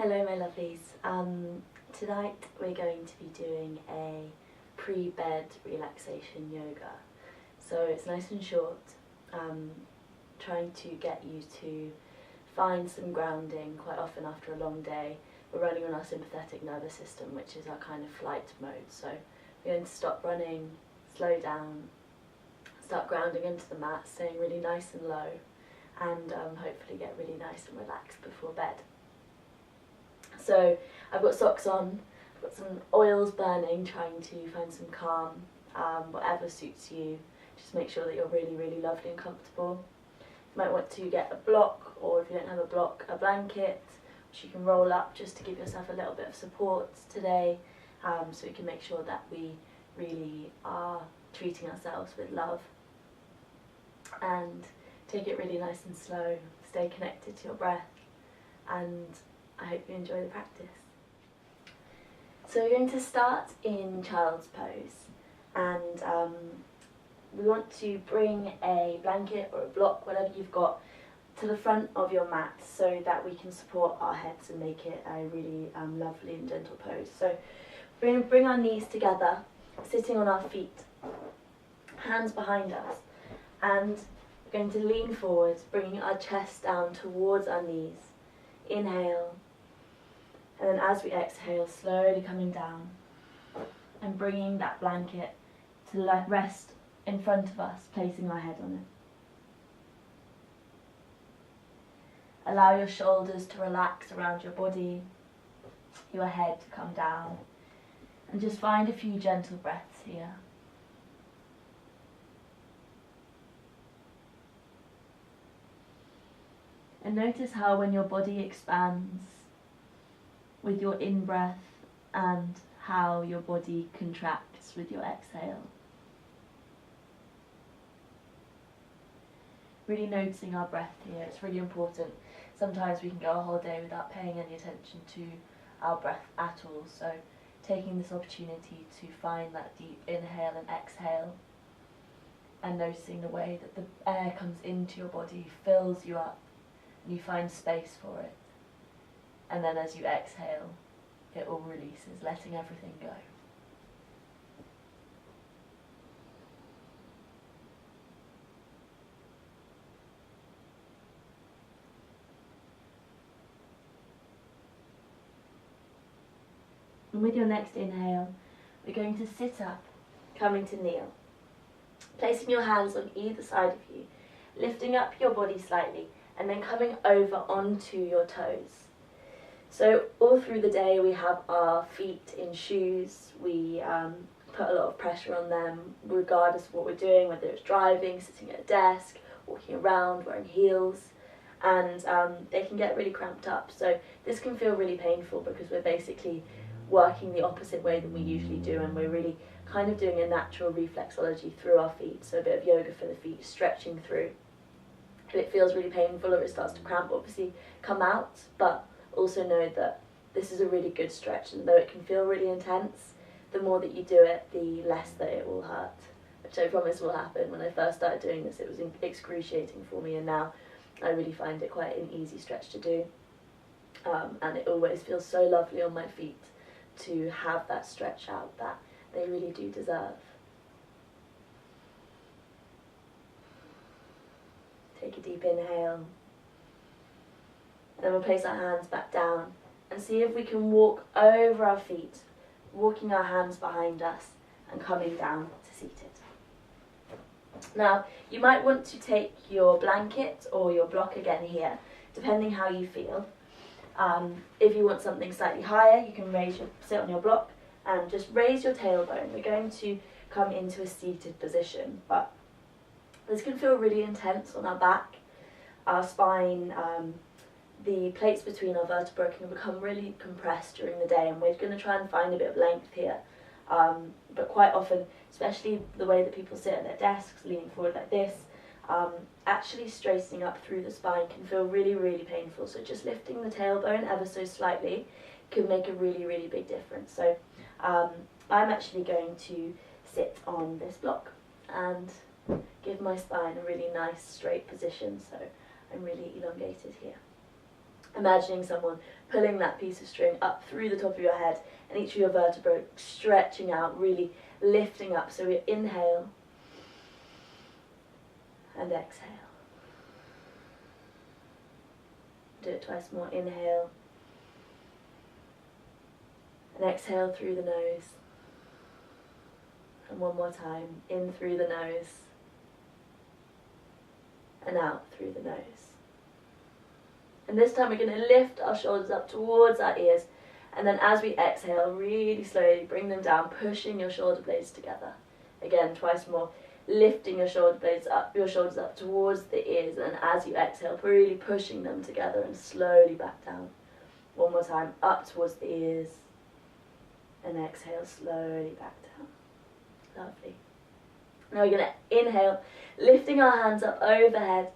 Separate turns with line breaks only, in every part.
Hello my lovelies. Tonight we're going to be doing a pre-bed relaxation yoga. So it's nice and short, trying to get you to find some grounding. Quite often after a long day we're running on our sympathetic nervous system, which is our kind of flight mode. So we're going to stop running, slow down, start grounding into the mat, staying really nice and low, and hopefully get really nice and relaxed before bed. So I've got socks on, I've got some oils burning, trying to find some calm, whatever suits you. Just make sure that you're really lovely and comfortable. You might want to get a block, or if you don't have a block, a blanket, which you can roll up just to give yourself a little bit of support today, so we can make sure that we really are treating ourselves with love. And take it really nice and slow, stay connected to your breath, and I hope you enjoy the practice. So we're going to start in child's pose, and we want to bring a blanket or a block, whatever you've got, to the front of your mat so that we can support our heads and make it a really lovely and gentle pose. So we're going to bring our knees together, sitting on our feet, hands behind us, and we're going to lean forwards, bringing our chest down towards our knees. Inhale. And then as we exhale, slowly coming down and bringing that blanket to rest in front of us, placing our head on it. Allow your shoulders to relax around your body, your head to come down, and just find a few gentle breaths here. And notice how when your body expands with your in-breath and how your body contracts with your exhale. Really noticing our breath here, it's really important. Sometimes we can go a whole day without paying any attention to our breath at all, so taking this opportunity to find that deep inhale and exhale, and noticing the way that the air comes into your body, fills you up, and you find space for it. And then as you exhale, it all releases, letting everything go. And with your next inhale, we're going to sit up, coming to kneel. Placing your hands on either side of you, lifting up your body slightly, and then coming over onto your toes. So all through the day we have our feet in shoes, we put a lot of pressure on them regardless of what we're doing, whether it's driving, sitting at a desk, walking around, wearing heels, and they can get really cramped up. So this can feel really painful because we're basically working the opposite way than we usually do, and we're really kind of doing a natural reflexology through our feet, so a bit of yoga for the feet, stretching through. If it feels really painful or it starts to cramp, obviously come out, but also know that this is a really good stretch, and though it can feel really intense, the more that you do it, the less that it will hurt, which I promise will happen. When I first started doing this, it was excruciating for me, and now I really find it quite an easy stretch to do, and it always feels so lovely on my feet to have that stretch out that they really do deserve. Take a deep inhale. And then we'll place our hands back down and see if we can walk over our feet, walking our hands behind us and coming down to seated. Now, you might want to take your blanket or your block again here, depending how you feel. If you want something slightly higher, you can sit on your block and just raise your tailbone. We're going to come into a seated position, but this can feel really intense on our back, our spine. The plates between our vertebrae can become really compressed during the day, and we're going to try and find a bit of length here. But quite often, especially the way that people sit at their desks, leaning forward like this, actually straightening up through the spine can feel really painful. So just lifting the tailbone ever so slightly can make a really big difference. So I'm actually going to sit on this block and give my spine a really nice straight position, so I'm really elongated here. Imagining someone pulling that piece of string up through the top of your head and each of your vertebrae stretching out, really lifting up. So we inhale and exhale. Do it twice more. Inhale and exhale through the nose. And one more time. In through the nose and out through the nose. And this time we're going to lift our shoulders up towards our ears, and then as we exhale, really slowly bring them down, pushing your shoulder blades together. Again, twice more. Lifting your shoulders up towards the ears, and as you exhale, really pushing them together and slowly back down. One more time, up towards the ears, and exhale, slowly back down. Lovely. Now we're going to inhale, lifting our hands up overhead,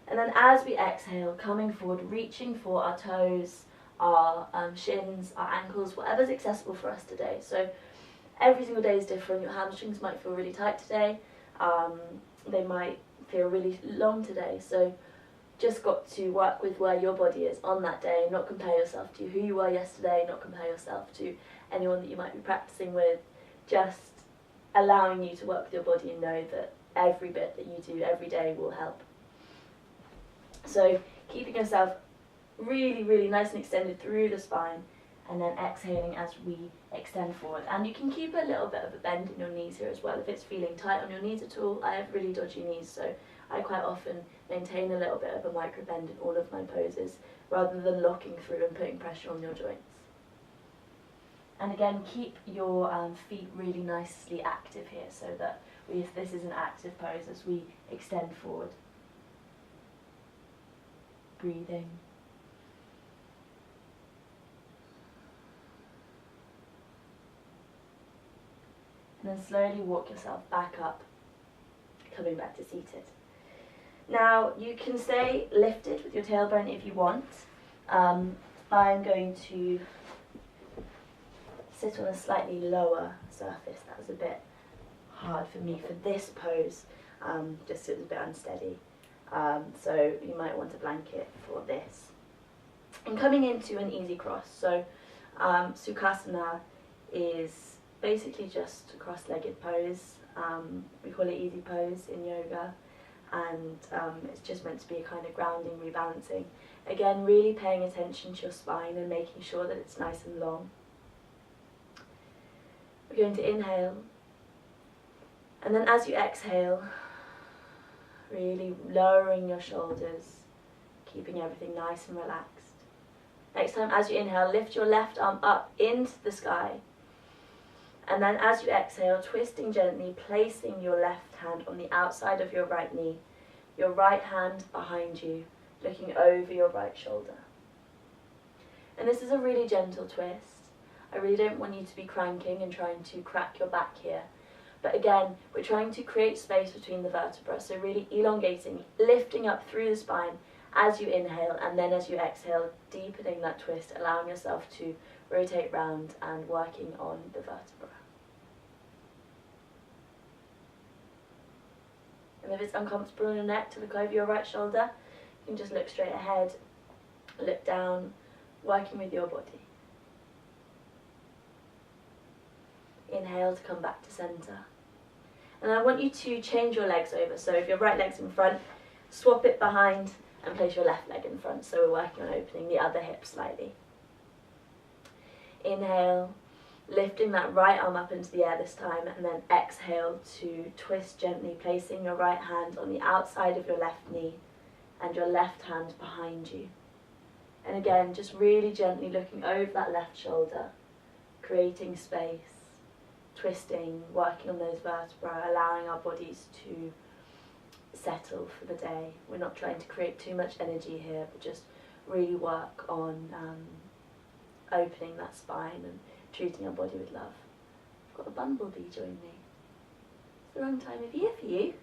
and then as we exhale, coming forward, reaching for our toes, our shins, our ankles, whatever's accessible for us today. So every single day is different. Your hamstrings might feel really tight today. They might feel really long today. So just got to work with where your body is on that day, not compare yourself to who you were yesterday, not compare yourself to anyone that you might be practicing with. Just allowing you to work with your body and know that every bit that you do every day will help. So keeping yourself really, really nice and extended through the spine, and then exhaling as we extend forward. And you can keep a little bit of a bend in your knees here as well if it's feeling tight on your knees at all. I have really dodgy knees, so I quite often maintain a little bit of a micro bend in all of my poses rather than locking through and putting pressure on your joints. And again, keep your feet really nicely active here so that this is an active pose as we extend forward. Breathing. And then slowly walk yourself back up, coming back to seated. Now you can stay lifted with your tailbone if you want. I'm going to sit on a slightly lower surface. That was a bit hard for me for this pose, just it was a bit unsteady. So you might want a blanket for this. And coming into an easy cross, so Sukhasana is basically just a cross-legged pose. We call it easy pose in yoga, and it's just meant to be a kind of grounding, rebalancing. Again, really paying attention to your spine and making sure that it's nice and long. We're going to inhale, and then as you exhale, really lowering your shoulders, keeping everything nice and relaxed. Next time, as you inhale, lift your left arm up into the sky. And then as you exhale, twisting gently, placing your left hand on the outside of your right knee, your right hand behind you, looking over your right shoulder. And this is a really gentle twist. I really don't want you to be cranking and trying to crack your back here. But again, we're trying to create space between the vertebrae, so really elongating, lifting up through the spine as you inhale, and then as you exhale, deepening that twist, allowing yourself to rotate round and working on the vertebra. And if it's uncomfortable in your neck to look over your right shoulder, you can just look straight ahead, look down, working with your body. Inhale to come back to centre. And I want you to change your legs over. So if your right leg's in front, swap it behind and place your left leg in front. So we're working on opening the other hip slightly. Inhale, lifting that right arm up into the air this time, and then exhale to twist gently, placing your right hand on the outside of your left knee and your left hand behind you. And again, just really gently looking over that left shoulder, creating space, twisting, working on those vertebrae, allowing our bodies to settle for the day. We're not trying to create too much energy here, but just really work on opening that spine and treating our body with love. I've got a bumblebee join me. It's the wrong time of year for you.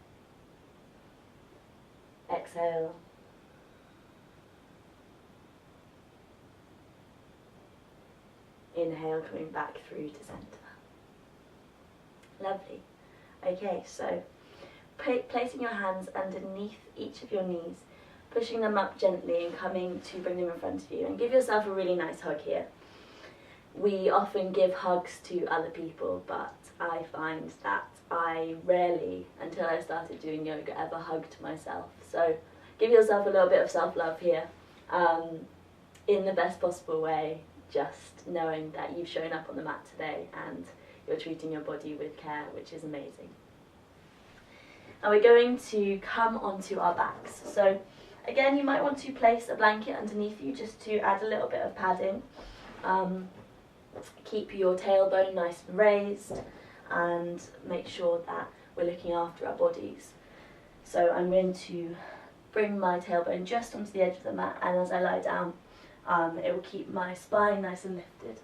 Exhale. Inhale, coming back through to centre. Lovely. Okay, so placing your hands underneath each of your knees, pushing them up gently and coming to bring them in front of you, and give yourself a really nice hug here. We often give hugs to other people, but I find that I rarely, until I started doing yoga, ever hugged myself. So give yourself a little bit of self-love here, in the best possible way, just knowing that you've shown up on the mat today and you're treating your body with care, which is amazing. And we're going to come onto our backs. So again, you might want to place a blanket underneath you just to add a little bit of padding. Keep your tailbone nice and raised and make sure that we're looking after our bodies. So I'm going to bring my tailbone just onto the edge of the mat, and as I lie down, it will keep my spine nice and lifted.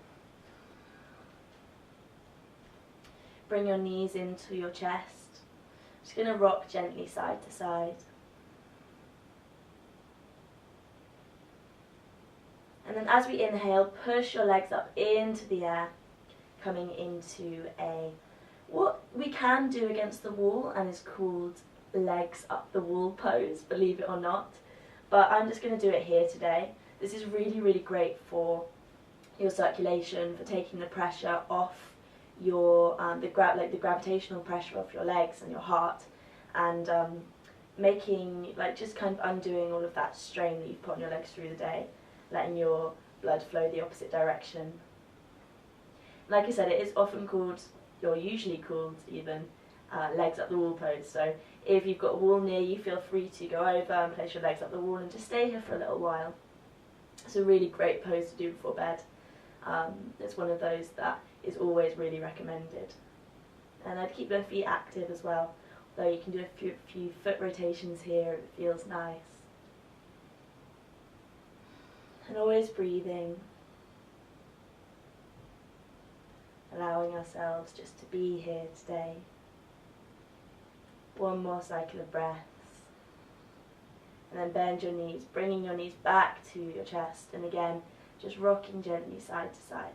Bring your knees into your chest. Just going to rock gently side to side. And then as we inhale, push your legs up into the air, coming into what we can do against the wall and is called legs up the wall pose, believe it or not. But I'm just going to do it here today. This is really, really great for your circulation, for taking the pressure off your, the gravitational pressure off your legs and your heart, and making, just kind of undoing all of that strain that you've put on your legs through the day, letting your blood flow the opposite direction. Like I said, it is often called, or usually called even, legs up the wall pose. So if you've got a wall near you, feel free to go over and place your legs up the wall and just stay here for a little while. It's a really great pose to do before bed. It's one of those that is always really recommended. And I'd keep the feet active as well, although you can do a few foot rotations here, it feels nice. And always breathing, allowing ourselves just to be here today. One more cycle of breaths. And then bend your knees, bringing your knees back to your chest, and again, just rocking gently side to side.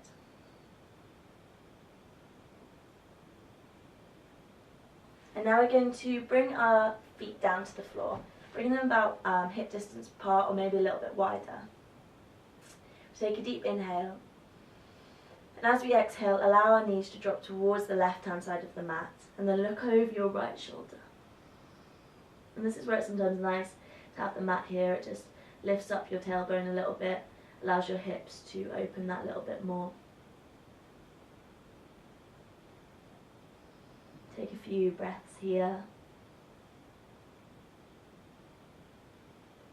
And now we're going to bring our feet down to the floor, bring them about hip distance apart or maybe a little bit wider. Take a deep inhale, and as we exhale, allow our knees to drop towards the left-hand side of the mat, and then look over your right shoulder. And this is where it's sometimes nice to have the mat here. It just lifts up your tailbone a little bit, allows your hips to open that little bit more. Take a few breaths here.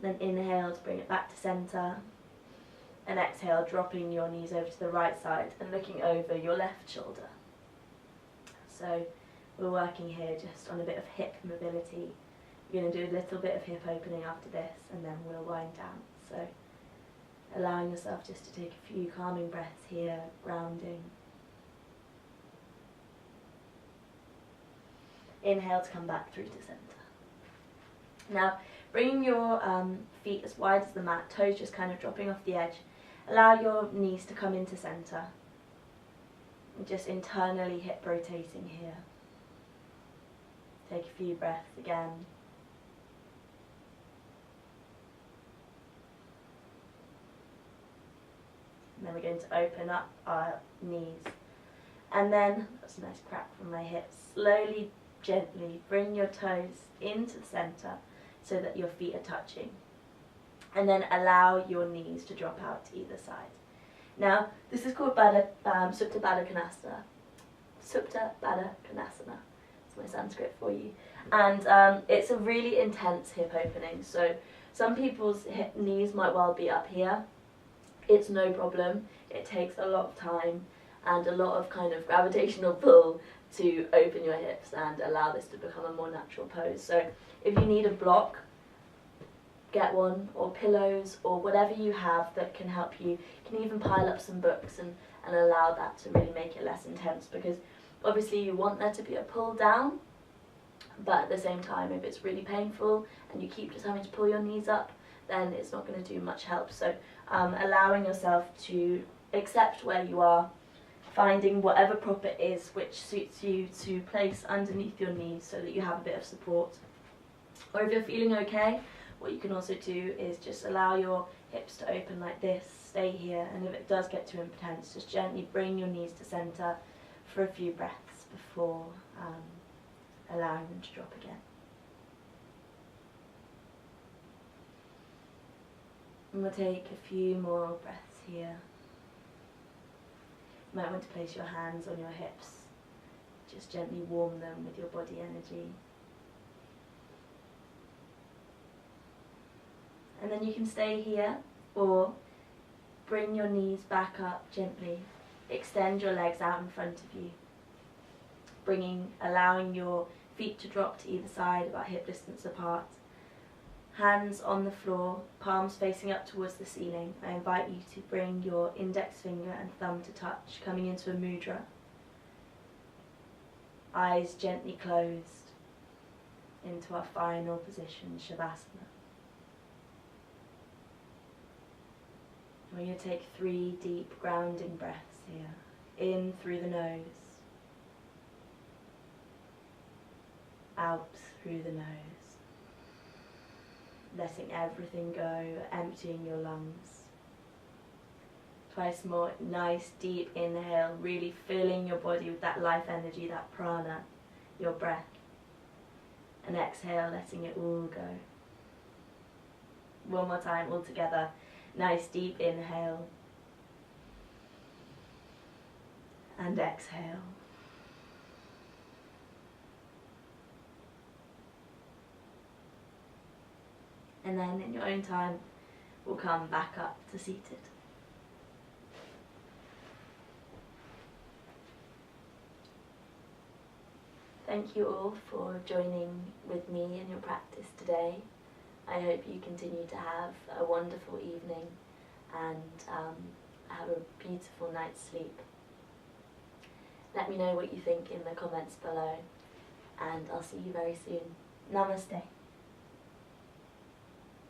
Then inhale to bring it back to center. And exhale, dropping your knees over to the right side and looking over your left shoulder. So we're working here just on a bit of hip mobility. We're going to do a little bit of hip opening after this, and then we'll wind down. So allowing yourself just to take a few calming breaths here, grounding. Inhale to come back through to center. Now, bringing your feet as wide as the mat, toes just kind of dropping off the edge. Allow your knees to come into center. And just internally hip rotating here. Take a few breaths again. And then we're going to open up our knees. And then, that's a nice crack from my hips, slowly, gently bring your toes into the center so that your feet are touching. And then allow your knees to drop out to either side. Now, this is called Supta Baddha Konasana. Supta Baddha Konasana. That's my Sanskrit for you. And it's a really intense hip opening. So some people's knees might well be up here. It's no problem. It takes a lot of time and a lot of kind of gravitational pull to open your hips and allow this to become a more natural pose. So if you need a block, get one, or pillows, or whatever you have that can help you. You can even pile up some books and allow that to really make it less intense, because obviously you want there to be a pull down, but at the same time, if it's really painful and you keep just having to pull your knees up, then it's not going to do much help. So allowing yourself to accept where you are, finding whatever prop it is which suits you to place underneath your knees so that you have a bit of support. Or if you're feeling okay, What you can also do is just allow your hips to open like this, stay here, and if it does get too intense, just gently bring your knees to center for a few breaths before allowing them to drop again. And we'll take a few more breaths here. You might want to place your hands on your hips. Just gently warm them with your body energy. And then you can stay here or bring your knees back up gently. Extend your legs out in front of you. Allowing your feet to drop to either side about hip distance apart. Hands on the floor, palms facing up towards the ceiling. I invite you to bring your index finger and thumb to touch, coming into a mudra. Eyes gently closed into our final position, Shavasana. We're going to take 3 deep grounding breaths here. In through the nose. Out through the nose. Letting everything go, emptying your lungs. Twice more, nice deep inhale, really filling your body with that life energy, that prana, your breath. And exhale, letting it all go. One more time, all together. Nice deep inhale. And exhale. And then in your own time, we'll come back up to seated. Thank you all for joining with me in your practice today. I hope you continue to have a wonderful evening and have a beautiful night's sleep. Let me know what you think in the comments below, and I'll see you very soon. Namaste.